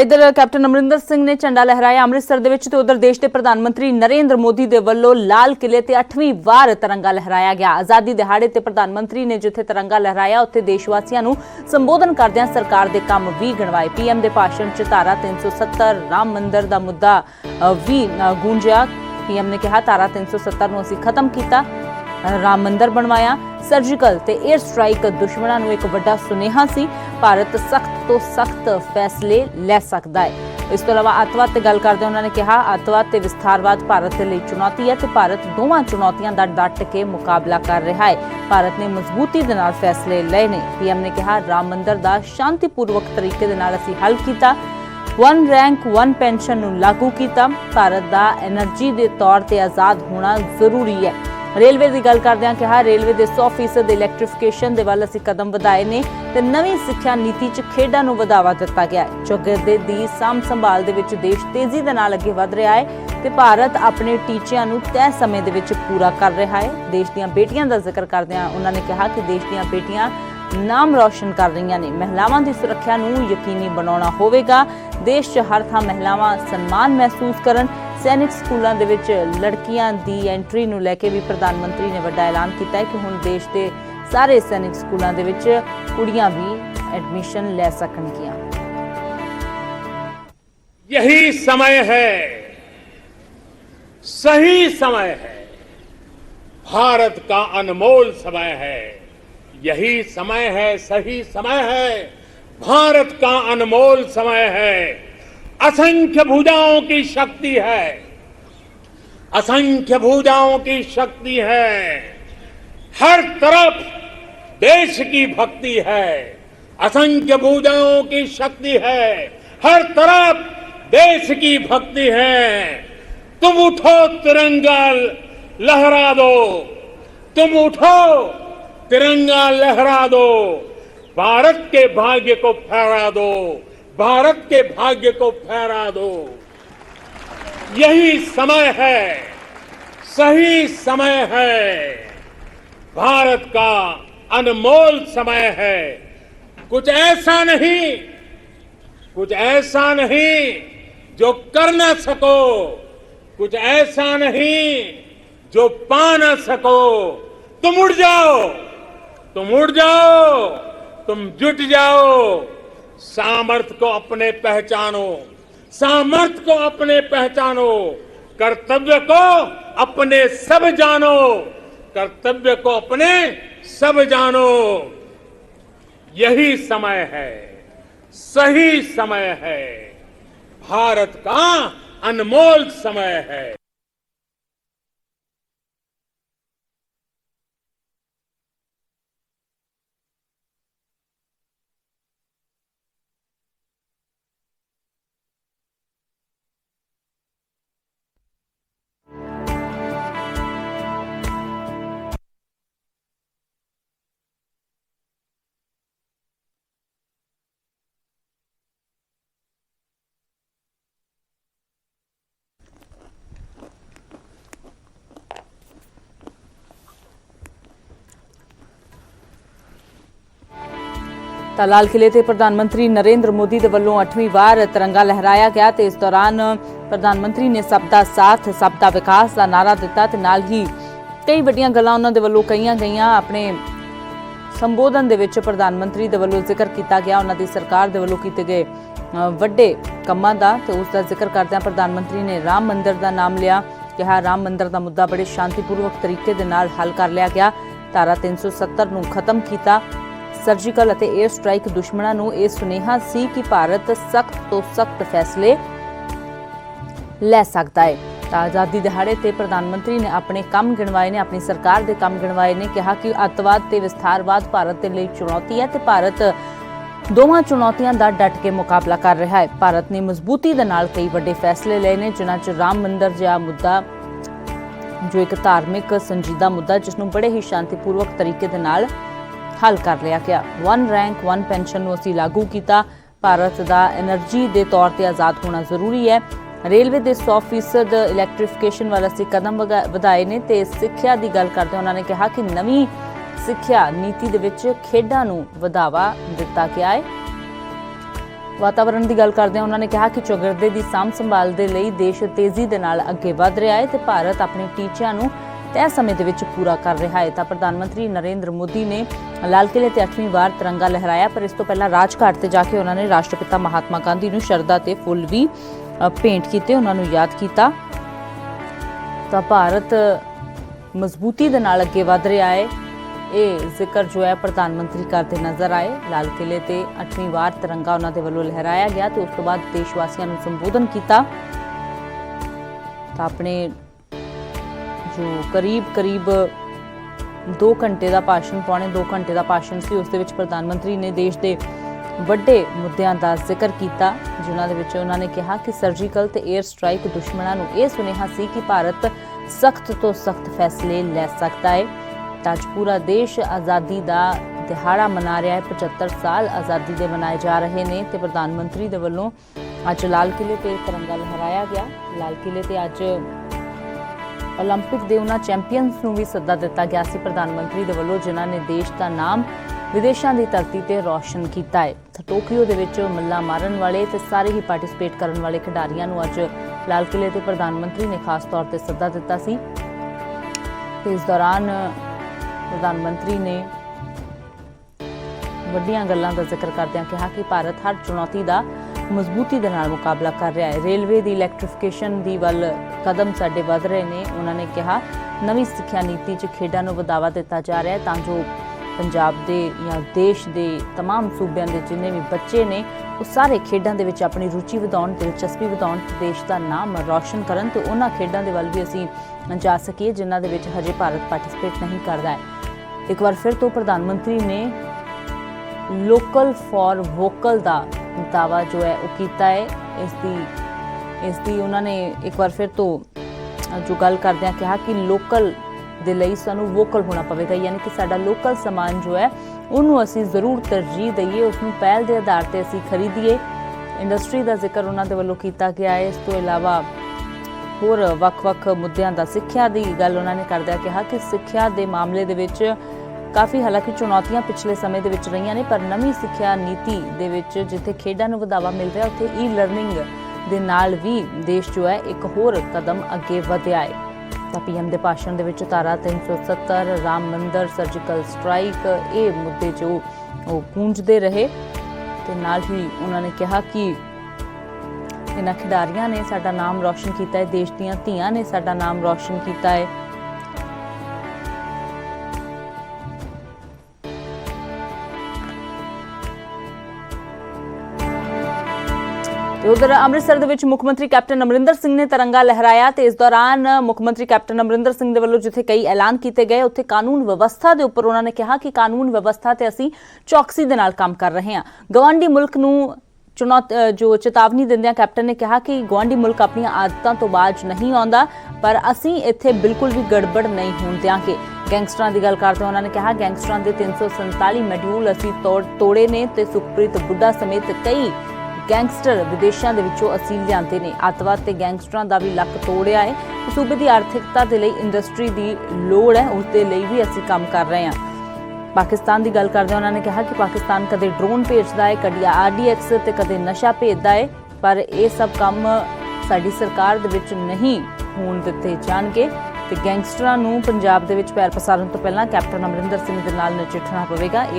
इधर कैप्टन अमरिंदर सिंह ने झंडा लहराया अमृतसर दे विच ते उधर देश के प्रधानमंत्री नरेंद्र मोदी के वल्लों लाल किले ते 8वीं वार तिरंगा लहराया गया। आज़ादी दिहाड़े ते प्रधानमंत्री ने जिथे तिरंगा लहराया उत्थे देशवासियों नूं संबोधन करदिआं सरकार दे काम भी गिणवाए। पीएम दे भाषण च धारा 370 राम मंदिर दा मुद्दा भी गूंजिया। पीएम ने कहा धारा 370 नूं असीं खत्म कीता, राम मंदिर बनवाया। सर्जिकल ते एयर स्ट्राइक दुश्मनां नूं एक वड्डा सुनेहा सी, भारत सख्त तो सख्त फैसले लै सकदा है। इस तो इलावा अतवाद ते गल करदे उन्होंने कहा अतवाद ते विस्तारवाद भारत दे लई चुनौती है ते भारत दोवां चुनौतियां दा डट के मुकाबला कर रहा है। भारत ने मजबूती दे नाल फैसले लए ने। पीएम ने कहा राम मंदिर दा शांतिपूर्वक तरीके दे नाल असीं हल कीता, वन रैंक वन पेंशन नूं लागू कीता। भारत दा एनर्जी दे तौर ते आज़ाद होना जरूरी है। रेलवे की गल करदिआं कहा रेलवे के 100% इलैक्ट्रिफिकेशन के वल असीं कदम वधाए ने ते नवीं सिੱਖਿਆ नीति च खेडां नूं वधावा दिता गया है। चौगिरदे दी साਂਭ संभाल दे विच देश तेजी दे नाल अगे वध रहा है ते भारत अपने टीचिਆਂ नूं तय समय दे विच पूरा कर रहा है। देश दीआं बेटियां दा जिक्र करदिआं उन्होंने कहा कि देश दीआं बेटियां नाम रोशन कर रही ने। महिलावां दी सुरक्षा नूं यकीनी बनाउणा होवेगा। देश च हर थां महिलावां सन्मान महसूस करन। सैनिक स्कूलों दे विच लड़कियां दी एंट्री नूं लैके भी प्रधानमंत्री ने वड्डा ऐलान किया है कि हुण देश के सारे सैनिक स्कूलों दे विच कुड़ियां भी एडमिशन लै सकणगियां। यही समय है, सही समय है, भारत का अनमोल समय है। यही समय है, सही समय है, भारत का अनमोल समय है। असंख्य भुजाओं की शक्ति है, असंख्य भुजाओं की शक्ति है। हर तरफ देश की भक्ति है, असंख्य भुजाओं की शक्ति है। हर तरफ देश की भक्ति है। तुम उठो तिरंगा लहरा दो, तुम उठो तिरंगा लहरा दो, भारत के भाग्य को फहरा दो, भारत के भाग्य को फहरा दो। यही समय है, सही समय है, भारत का अनमोल समय है। कुछ ऐसा नहीं, कुछ ऐसा नहीं जो कर ना सको, कुछ ऐसा नहीं जो पा ना सको। तुम उड़ जाओ, तुम उड़ जाओ, तुम जुट जाओ। सामर्थ्य को अपने पहचानो, सामर्थ्य को अपने पहचानो। कर्तव्य को अपने सब जानो, कर्तव्य को अपने सब जानो। यही समय है, सही समय है, भारत का अनमोल समय है। लाल किले ते प्रधानमंत्री नरेंद्र मोदी के वल्लों 8वीं वार तिरंगा लहराया गया ते इस दौरान प्रधानमंत्री ने सबका साथ सबका विकास का नारा दिता ते नाल ही कई वड्डियां गल्लां उन्हां दे वल्लों कईयां गईयां। अपने संबोधन दे विच प्रधानमंत्री दे वल्लों जिक्र किया गया उन्हां दी सरकार दे वल्लों कीते गए वड्डे कम्मां दा ते उस दा जिक्र करदिआं प्रधानमंत्री ने राम मंदिर दा नाम लिया। कहा राम मंदिर दा मुद्दा बड़े शांतिपूर्वक तरीके दे नाल हल कर लिया गया। धारा 370 नूं खत्म किया। सर्जिकल ਅਤੇ एयर स्ट्राइक दुश्मनां नूं ਇਹ सुनेहा सी कि भारत सख्त तो सख्त फैसले लै सकता है। आज़ादी दिहाड़े ते प्रधानमंत्री ने अपने काम गिणवाए ने, अपनी सरकार के काम गिणवाए ने। कहा कि अतवाद ते विस्तारवाद भारत के लिए चुनौती है ते भारत दोवां चुनौतियां दा डट के मुकाबला कर रहा है। भारत ने मजबूती दे नाल कई वड्डे फैसले लए ने, जिन्हां च राम मंदिर जिहा मुद्दा जो एक धार्मिक संजीदा मुद्दा जिसनूं बड़े ही शांतिपूर्वक तरीके दे नाल हल कर लिया गया। वन रैंक वन पेंशन नूं असीं लागू किया। भारत का एनर्जी के तौर पर आज़ाद होना जरूरी है। रेलवे के 100% इलैक्ट्रिफिकेशन वाल असीं कदम वधाए ने ते सिੱਖਿਆ की गल करते उन्होंने कहा कि नवीं ਸਿੱਖਿਆ नीति दे विच खेडां नूं वधावा दिता गया है। ਵਾਤਾਵਰਣ ਦੀ ਗੱਲ ਕਰਦੇ ਹਾਂ, ਉਹਨਾਂ ਨੇ ਕਿਹਾ ਕਿ ਚੌਗਿਰਦੇ ਦੀ ਸਾਂਭ ਸੰਭਾਲ ਦੇ ਲਈ ਦੇਸ਼ ਤੇਜ਼ੀ ਦੇ ਨਾਲ ਅੱਗੇ ਵਧ ਰਿਹਾ ਹੈ ਤੇ ਭਾਰਤ ਆਪਣੇ ਟੀਚਿਆਂ ਨੂੰ ਤੈਅ ਸਮੇਂ ਦੇ ਵਿੱਚ ਪੂਰਾ ਕਰ ਰਿਹਾ ਹੈ। ਤਾਂ ਪ੍ਰਧਾਨ ਮੰਤਰੀ ਨਰਿੰਦਰ ਮੋਦੀ ਨੇ ਲਾਲ ਕਿਲ੍ਹੇ ਤੇ 8ਵੀਂ ਵਾਰ ਤਿਰੰਗਾ ਲਹਿਰਾਇਆ, ਪਰ ਇਸ ਤੋਂ ਪਹਿਲਾਂ ਰਾਜਘਾਟ ਤੇ ਜਾ ਕੇ ਉਹਨਾਂ ਨੇ ਰਾਸ਼ਟਰਪਿਤਾ ਮਹਾਤਮਾ ਗਾਂਧੀ ਨੂੰ ਸ਼ਰਧਾ ਤੇ ਫੁੱਲ ਵੀ ਭੇਂਟ ਕੀਤੇ, ਉਹਨਾਂ ਨੂੰ ਯਾਦ ਕੀਤਾ। ਤਾਂ ਭਾਰਤ ਮਜ਼ਬੂਤੀ ਦੇ ਨਾਲ ਅੱਗੇ ਵਧ ਰਿਹਾ ਹੈ, ਇਹ ਜ਼ਿਕਰ ਜੋ ਹੈ ਪ੍ਰਧਾਨ ਮੰਤਰੀ ਕਰਦੇ ਨਜ਼ਰ ਆਏ। ਲਾਲ ਕਿਲ੍ਹੇ ਤੇ 8ਵੀਂ ਵਾਰ ਤਿਰੰਗਾ ਉਹਨਾਂ ਦੇ ਵੱਲੋਂ ਲਹਿਰਾਇਆ ਗਿਆ ਤੇ ਉਸ ਤੋਂ ਬਾਅਦ ਦੇਸ਼ ਵਾਸੀਆਂ ਨੂੰ ਸੰਬੋਧਨ ਕੀਤਾ। ਤਾਂ ਆਪਣੇ ਜੋ ਕਰੀਬ 2 ਘੰਟੇ ਦਾ ਭਾਸ਼ਣ, ਪੌਣੇ 2 ਘੰਟੇ ਦਾ ਭਾਸ਼ਣ ਸੀ, ਉਸ ਦੇ ਵਿੱਚ ਪ੍ਰਧਾਨ ਮੰਤਰੀ ਨੇ ਦੇਸ਼ ਦੇ ਵੱਡੇ ਮੁੱਦਿਆਂ ਦਾ ਜ਼ਿਕਰ ਕੀਤਾ, ਜਿਨ੍ਹਾਂ ਦੇ ਵਿੱਚ ਉਹਨਾਂ ਨੇ ਕਿਹਾ ਕਿ ਸਰਜੀਕਲ ਤੇ 에ਅਰ ਸਟ੍ਰਾਈਕ ਦੁਸ਼ਮਣਾਂ ਨੂੰ ਇਹ ਸੁਨੇਹਾ ਸੀ ਕਿ ਭਾਰਤ ਸਖਤ ਤੋਂ ਸਖਤ ਫੈਸਲੇ ਲੈ ਸਕਦਾ ਹੈ। ਤਾਂ ਅੱਜ ਪੂਰਾ ਦੇਸ਼ ਆਜ਼ਾਦੀ ਦਾ ਦਿਹਾੜਾ ਮਨਾ ਰਿਹਾ ਹੈ। 75 ਸਾਲ ਆਜ਼ਾਦੀ ਦੇ ਮਨਾਏ ਜਾ ਰਹੇ ਨੇ ਤੇ ਪ੍ਰਧਾਨ ਮੰਤਰੀ ਦੇ ਵੱਲੋਂ ਅੱਜ ਲਾਲ ਕਿਲ੍ਹੇ ਤੇ ਤਿਰੰਗਾ ਲਹਿਰਾਇਆ ਗਿਆ। ਲਾਲ ਕਿਲ੍ਹੇ ਤੇ ਅੱਜ ਓਲੰਪਿਕ ਦੇ ਉਹਨਾਂ ਚੈਂਪੀਅਨਸ ਨੂੰ ਵੀ ਸੱਦਾ ਦਿੱਤਾ ਗਿਆ ਸੀ ਪ੍ਰਧਾਨ ਮੰਤਰੀ ਦੇ ਵੱਲੋਂ, ਜਿਨ੍ਹਾਂ ਨੇ ਦੇਸ਼ ਦਾ ਨਾਮ ਵਿਦੇਸ਼ਾਂ ਦੀ ਧਰਤੀ ਤੇ ਰੌਸ਼ਨ ਕੀਤਾ ਹੈ। ਤਾਂ ਟੋਕੀਓ ਦੇ ਵਿੱਚ ਮੱਲਾਂ ਮਾਰਨ ਵਾਲੇ ਤੇ ਸਾਰੇ ਹੀ ਪਾਰਟਿਸਿਪੇਟ ਕਰਨ ਵਾਲੇ ਖਿਡਾਰੀਆਂ ਨੂੰ ਅੱਜ ਲਾਲ ਕਿਲ੍ਹੇ ਤੇ ਪ੍ਰਧਾਨ ਮੰਤਰੀ ਨੇ ਖਾਸ ਤੌਰ ਤੇ ਸੱਦਾ ਦਿੱਤਾ ਸੀ। ਤੇ ਇਸ ਦੌਰਾਨ ਪ੍ਰਧਾਨ ਮੰਤਰੀ ਨੇ ਵੱਡੀਆਂ ਗੱਲਾਂ ਦਾ ਜ਼ਿਕਰ ਕਰਦਿਆਂ ਕਿਹਾ ਕਿ ਭਾਰਤ ਹਰ ਚੁਣੌਤੀ ਦਾ ਮਜ਼ਬੂਤੀ ਦੇ ਨਾਲ ਮੁਕਾਬਲਾ ਕਰ ਰਿਹਾ ਹੈ। ਰੇਲਵੇ ਦੀ ਇਲੈਕਟ੍ਰੀਫਿਕੇਸ਼ਨ ਦੀ ਵੱਲ ਕਦਮ ਸਾਡੇ ਵਧ ਰਹੇ ਨੇ। ਉਹਨਾਂ ਨੇ ਕਿਹਾ ਨਵੀਂ ਸਿੱਖਿਆ ਨੀਤੀ 'ਚ ਖੇਡਾਂ ਨੂੰ ਵਧਾਵਾ ਦਿੱਤਾ ਜਾ ਰਿਹਾ ਹੈ ਤਾਂ ਜੋ ਪੰਜਾਬ ਦੇ ਜਾਂ ਦੇਸ਼ ਦੇ तमाम ਸੂਬਿਆਂ ਦੇ ਜਿੰਨੇ ਵੀ ਬੱਚੇ ਨੇ ਉਹ ਸਾਰੇ ਖੇਡਾਂ ਦੇ ਵਿੱਚ ਆਪਣੀ ਰੁਚੀ ਵਧਾਉਣ, ਦਿਲਚਸਪੀ ਵਧਾਉਣ ਤੇ ਦੇਸ਼ ਦਾ ਨਾਮ ਰੌਸ਼ਨ ਕਰਨ ਤੇ ਉਹਨਾਂ ਖੇਡਾਂ ਦੇ ਵੱਲ ਵੀ ਅਸੀਂ ਜਾ ਸਕੀਏ ਜਿਨ੍ਹਾਂ ਦੇ ਵਿੱਚ ਹਜੇ ਭਾਰਤ ਪਾਰਟਿਸਿਪੇਟ ਨਹੀਂ ਕਰਦਾ ਹੈ। ਇੱਕ ਵਾਰ ਫਿਰ ਤੋਂ ਪ੍ਰਧਾਨ ਮੰਤਰੀ ਨੇ ਲੋਕਲ ਫॉर ਵੋਕਲ ਦਾ ਦਾਅਵਾ ਜੋ ਹੈ ਉਹ ਕੀਤਾ ਹੈ। ਇਸ ਦੀ ਉਹਨਾਂ ਨੇ ਇੱਕ ਵਾਰ ਫਿਰ ਤੋਂ ਜੋ ਗੱਲ ਕਰਦਿਆਂ ਕਿਹਾ ਕਿ ਲੋਕਲ ਦੇ ਲਈ ਸਾਨੂੰ ਵੋਕਲ ਹੋਣਾ ਪਵੇਗਾ, ਯਾਨੀ ਕਿ ਸਾਡਾ ਲੋਕਲ ਸਮਾਨ ਜੋ ਹੈ ਉਹਨੂੰ ਅਸੀਂ ਜ਼ਰੂਰ ਤਰਜੀਹ ਦਈਏ, ਉਸ ਨੂੰ ਪਹਿਲ ਦੇ ਆਧਾਰ ਤੇ ਅਸੀਂ ਖਰੀਦੀਏ। ਇੰਡਸਟਰੀ ਦਾ ਜ਼ਿਕਰ ਉਹਨਾਂ ਦੇ ਵੱਲੋਂ ਕੀਤਾ ਗਿਆ ਹੈ। ਇਸ ਤੋਂ ਇਲਾਵਾ ਹੋਰ ਵੱਖ-ਵੱਖ ਮੁੱਦਿਆਂ ਦਾ, ਸਿੱਖਿਆ ਦੀ ਗੱਲ ਉਹਨਾਂ ਨੇ ਕਰਦਿਆਂ ਕਿਹਾ ਕਿ ਸਿੱਖਿਆ ਦੇ ਮਾਮਲੇ ਦੇ ਵਿੱਚ ਕਾਫੀ ਹਾਲਾਂਕਿ ਚੁਣੌਤੀਆਂ ਪਿਛਲੇ ਸਮੇਂ ਦੇ ਵਿੱਚ ਰਹੀਆਂ ਨੇ, ਪਰ ਨਵੀਂ ਸਿੱਖਿਆ ਨੀਤੀ ਦੇ ਵਿੱਚ ਜਿੱਥੇ ਖੇਡਾਂ ਨੂੰ ਵਧਾਵਾ ਮਿਲ ਰਿਹਾ ਉੱਥੇ ਈ-ਲਰਨਿੰਗ ਦੇ ਨਾਲ ਵੀ ਦੇਸ਼ ਜੋ ਹੈ ਇੱਕ ਹੋਰ ਕਦਮ ਅੱਗੇ ਵਧਿਆ ਹੈ। ਤਾਂ ਪੀਐਮ ਦੇ ਭਾਸ਼ਣ ਦੇ ਵਿੱਚ ਧਾਰਾ 370, ਰਾਮ ਮੰਦਰ, ਸਰਜੀਕਲ ਸਟ੍ਰਾਈਕ, ਇਹ ਮੁੱਦੇ ਜੋ ਉਹ ਗੂੰਜਦੇ ਰਹੇ ਤੇ ਨਾਲ ਹੀ ਉਹਨਾਂ ਨੇ ਕਿਹਾ ਕਿ ਇਹਨਾਂ ਖਿਡਾਰੀਆਂ ਨੇ ਸਾਡਾ ਨਾਮ ਰੌਸ਼ਨ ਕੀਤਾ ਹੈ, ਦੇਸ਼ ਦੀਆਂ ਧੀਆਂ ਨੇ ਸਾਡਾ ਨਾਮ ਰੌਸ਼ਨ ਕੀਤਾ ਹੈ। ਤੇ ਉਧਰ ਅੰਮ੍ਰਿਤਸਰ ਦੇ ਵਿੱਚ ਮੁੱਖ ਮੰਤਰੀ ਕੈਪਟਨ ਅਮਰਿੰਦਰ ਸਿੰਘ ਨੇ ਤਿਰੰਗਾ ਲਹਿਰਾਇਆ ਤੇ ਇਸ ਦੌਰਾਨ ਮੁੱਖ ਮੰਤਰੀ ਕੈਪਟਨ ਅਮਰਿੰਦਰ ਸਿੰਘ ਦੇ ਵੱਲੋਂ ਜਿੱਥੇ ਕਈ ਐਲਾਨ ਕੀਤੇ ਗਏ ਉੱਥੇ ਕਾਨੂੰਨ ਵਿਵਸਥਾ ਦੇ ਉੱਪਰ ਉਹਨਾਂ ਨੇ ਕਿਹਾ ਕਿ ਕਾਨੂੰਨ ਵਿਵਸਥਾ ਤੇ ਅਸੀਂ ਚੌਕਸੀ ਦੇ ਨਾਲ ਕੰਮ ਕਰ ਰਹੇ ਹਾਂ। ਗਵਾਂਢੀ ਮੁਲਕ ਨੂੰ ਜੋ ਚੇਤਾਵਨੀ ਦਿੰਦਿਆਂ ਕੈਪਟਨ ਨੇ ਕਿਹਾ ਕਿ ਗਵਾਂਢੀ ਮੁਲਕ ਆਪਣੀਆਂ ਆਦਤਾਂ ਤੋਂ ਬਾਜ ਨਹੀਂ ਆਉਂਦਾ, ਪਰ ਅਸੀਂ ਇੱਥੇ ਬਿਲਕੁਲ ਵੀ ਗੜਬੜ ਨਹੀਂ ਹੋਣ ਦਿਆਂਗੇ। ਗੈਂਗਸਟਰਾਂ ਦੀ ਗੱਲ ਕਰਦੇ ਉਹਨਾਂ ਨੇ ਕਿਹਾ ਗੈਂਗਸਟਰਾਂ ਦੇ 347 ਮੋਡਿਊਲ ਅਸੀਂ ਤੋੜੇ ਨੇ ਤੇ ਸੁਖਪ੍ਰੀਤ ਬੁੱਢਾ ਸਮੇਤ ਕਈ ਗੈਂਗਸਟਰ ਵਿਦੇਸ਼ਾਂ ਦੇ ਵਿੱਚੋਂ ਅਸੀਂ ਲਿਆਂਦੇ ਨੇ। ਅੱਤਵਾਦ ਤੇ ਗੈਂਗਸਟਰਾਂ ਦਾ ਵੀ ਲੱਕ ਤੋੜਿਆ ਹੈ। ਸੂਬੇ ਦੀ ਆਰਥਿਕਤਾ ਦੇ ਲਈ ਇੰਡਸਟਰੀ ਦੀ ਲੋੜ ਹੈ, ਉਸ ਦੇ ਲਈ ਵੀ ਅਸੀਂ ਕੰਮ ਕਰ ਰਹੇ ਹਾਂ। ਪਾਕਿਸਤਾਨ ਦੀ ਗੱਲ ਕਰਦੇ ਉਹਨਾਂ ਨੇ ਕਿਹਾ ਕਿ ਪਾਕਿਸਤਾਨ ਕਦੇ ਡਰੋਨ ਭੇਜਦਾ ਹੈ, ਕਦੇ RDX ਤੇ ਕਦੇ ਨਸ਼ਾ ਭੇਜਦਾ ਹੈ, ਪਰ ਇਹ ਸਭ ਕੰਮ ਸਾਡੀ ਸਰਕਾਰ ਦੇ ਵਿੱਚ ਨਹੀਂ ਹੋਣ ਦਿੱਤੇ ਜਾਣਗੇ ਤੇ ਗੈਂਗਸਟਰਾਂ ਨੂੰ ਪੰਜਾਬ ਦੇ ਵਿੱਚ ਪੈਰ ਪਸਾਰਨ ਤੋਂ ਪਹਿਲਾਂ ਕੈਪਟਨ ਅਮਰਿੰਦਰ ਸਿੰਘ ਦੇ ਨਾਲ ਨਜਿੱਠਣਾ ਪਵੇਗਾ।